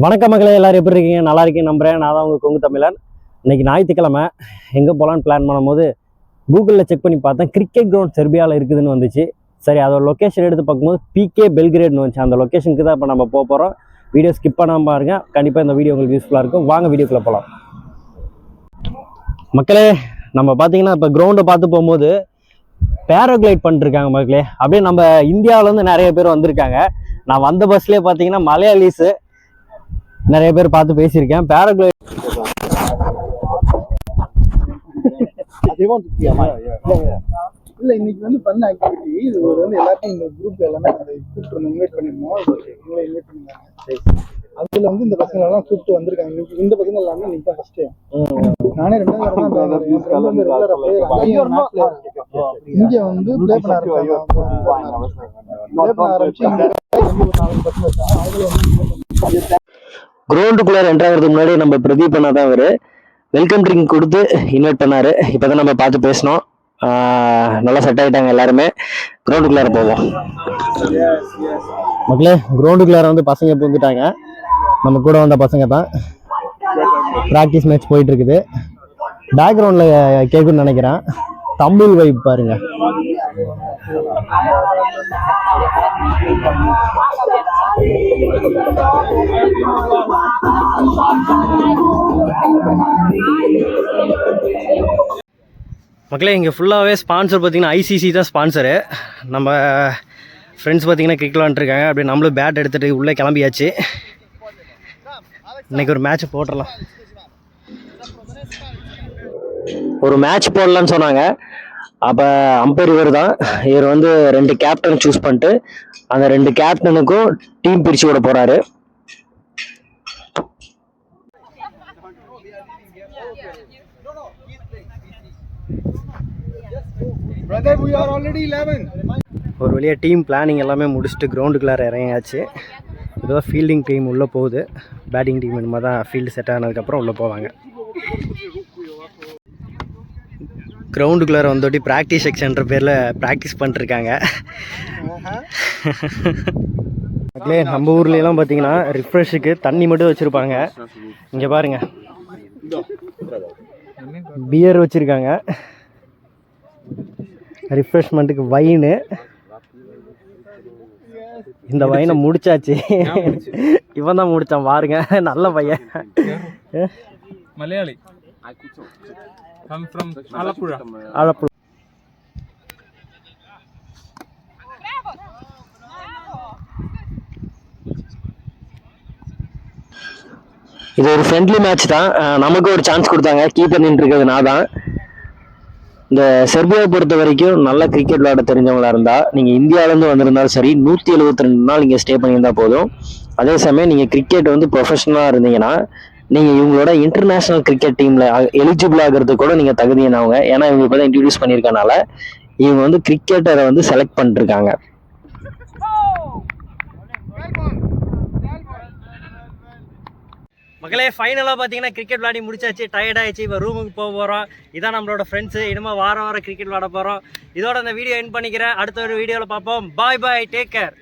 வணக்க மக்களே, எல்லாரும் எப்படி இருக்கீங்க? நல்லா இருக்கீங்க நம்புறேன். நான் தான் உங்கள் கொங்கு தமிழன். இன்னைக்கு ஞாயிற்றுக்கிழமை எங்கே போகலான்னு பிளான் பண்ணும்போது கூகுளில் செக் பண்ணி பார்த்தேன், கிரிக்கெட் கிரவுண்ட் செர்பியாவில் இருக்குதுன்னு வந்துச்சு. சரி, அதோட லொக்கேஷன் எடுத்து பார்க்கும்போது பிகே பெல்கிரேட்னு வந்துச்சு. அந்த லொக்கேஷனுக்கு தான் இப்போ நம்ம போக போகிறோம். வீடியோ ஸ்கிப் பண்ணாமல் பாருங்க, கண்டிப்பாக இந்த வீடியோ உங்களுக்கு யூஸ்ஃபுல்லாக இருக்கும். வாங்க வீடியோக்குள்ளே போகலாம். மக்களே, நம்ம பார்த்தீங்கன்னா இப்போ கிரவுண்டை பார்த்து போகும்போது பேராகிளைட் பண்ணிருக்காங்க மக்களே. அப்படியே நம்ம இந்தியாவிலேருந்து நிறைய பேர் வந்திருக்காங்க. நான் வந்த பஸ்லேயே பார்த்தீங்கன்னா மலையாளிஸு நிறைய பேர் பார்த்து பேசியிருக்கேன். பேராகிளைட் இல்ல இன்னைக்கு வந்து பண்ண ஆக்டிவிட்டி இது ஒரு வந்து எல்லாத்தையும் இந்த குரூப் எல்லாமே கூப்பிட்டு இன்வைட் பண்ணிருந்தோம். இவங்களை இன்வைட் பண்ணிருந்தாங்க. அதுல வந்து இந்த பசங்க எல்லாம் கூப்பிட்டு வந்திருக்காங்க. இந்த பசங்க எல்லாமே இன்னைக்கு தான் ஃபர்ஸ்ட் டைம். நானே ரெண்டாவது இங்க வந்து பிளே பண்ண ஆரம்பிச்சு கிரவுண்டுக்குள்ள என்ட்ரு ஆகிறதுக்கு முன்னாடி நம்ம பிரதீப் அண்ணா தான் அவரு வெல்கம் ட்ரிங்க் கொடுத்து இன்வைட் பண்ணாரு. இப்பதான் நம்ம பார்த்து பேசினோம். நல்லா செட் ஆகிட்டாங்க எல்லாருமே. கிரவுண்டுக்குள்ளார போவோம் மக்களே. கிரவுண்டுக்குள்ளார வந்து பசங்க பூந்துட்டாங்க. நம்ம கூட வந்த பசங்க தான். ப்ராக்டிஸ் மேட்ச் போயிட்டு இருக்குது. பேக்ரவுண்ட்ல கேட்குன்னு நினைக்கிறேன். தமிழ் வைப் பாருங்க. மக்களே, இங்கே ஃபுல்லாகவே ஸ்பான்சர் பார்த்தீங்கன்னா ஐசிசி தான் ஸ்பான்சரு. நம்ம ஃப்ரெண்ட்ஸ் பார்த்தீங்கன்னா கிரிக்கெட் விளாண்டுருக்காங்க. அப்படியே நம்மளும் பேட் எடுத்துகிட்டு உள்ளே கிளம்பியாச்சு. இன்றைக்கி ஒரு மேட்ச் போட்டுடலாம். ஒரு மேட்ச் போடலான்னு சொன்னாங்க. அப்போ அம்பையர் இவர் தான். இவர் வந்து 2 கேப்டன் சூஸ் பண்ணிட்டு அந்த 2 கேப்டனுக்கும் டீம் பிரித்து விட போகிறாரு. ஒரு வழியாக டீம் பிளானிங் எல்லாமே முடிச்சுட்டு கிரவுண்டுக்குள்ளார இறங்கியாச்சு. இதுதான் ஃபீல்டிங் டீம் உள்ளே போகுது. பேட்டிங் டீம் இனிமேல் தான் ஃபீல்டு செட் ஆனதுக்கப்புறம் உள்ளே போவாங்க. கிரவுண்டுக்குள்ளார வந்தோட்டி ப்ராக்டிஸ் செக்ஷன்ற பேரில் ப்ராக்டிஸ் பண்ணிருக்காங்க. மக்களே, நம்ம ஊர்லலாம் பார்த்தீங்கன்னா ரிஃப்ரெஷுக்கு தண்ணி மட்டும் வச்சுருப்பாங்க. இங்கே பாருங்க, பியர் வச்சுருக்காங்க. ரிஃப்ரெஷ்மெண்ட்டுக்கு வைனு. இந்த வைனை முடிச்சாச்சு. இவன் தான் முடிச்சான் பாருங்க, நல்ல பையன். Malayali. I'm from Alappuzha. Alappuzha. இது ஒரு ஃப்ரெண்ட்லி மேட்ச் தான். நமக்கு ஒரு சான்ஸ் கொடுத்தாங்க. கீப்பர் நின்று இருக்கிறது நான் தான். இந்த செர்பியாவை பொறுத்த வரைக்கும் நல்ல கிரிக்கெட் விளையாட தெரிஞ்சவங்களா இருந்தா நீங்க இந்தியாவிலேருந்து வந்திருந்தாலும் சரி 172 நாள் நீங்க ஸ்டே பண்ணியிருந்தா போதும். அதே சமயம் நீங்க கிரிக்கெட் வந்து ப்ரொஃபஷனலா இருந்தீங்கன்னா நீங்க இவங்களோட இன்டர்நேஷனல் கிரிக்கெட் டீம்ல எலிஜிபிள் ஆகிறதுக்கு கூட நீங்க தகுதியானவங்க. ஏன்னா இவங்க இப்பதான் இன்ட்ரடியூஸ் பண்ணியிருக்கனால இவங்க வந்து கிரிக்கெட்டரை வந்து செலக்ட் பண்ணிருக்காங்க. மக்களே, ஃபைனலாக பார்த்தீங்கன்னா கிரிக்கெட் விளையாடி முடிச்சாச்சு. டயர்ட் ஆயிடுச்சு. இப்போ ரூமுக்கு போக போகிறோம். இதான் நம்மளோட ஃப்ரெண்ட்ஸு. இனிமேல் வாரம் கிரிக்கெட் விளையாட போகிறோம். இதோட அந்த வீடியோ எண்ட் பண்ணிக்கிறேன். அடுத்த ஒரு வீடியோவில் பார்ப்போம். பாய் பாய், டேக் கேர்.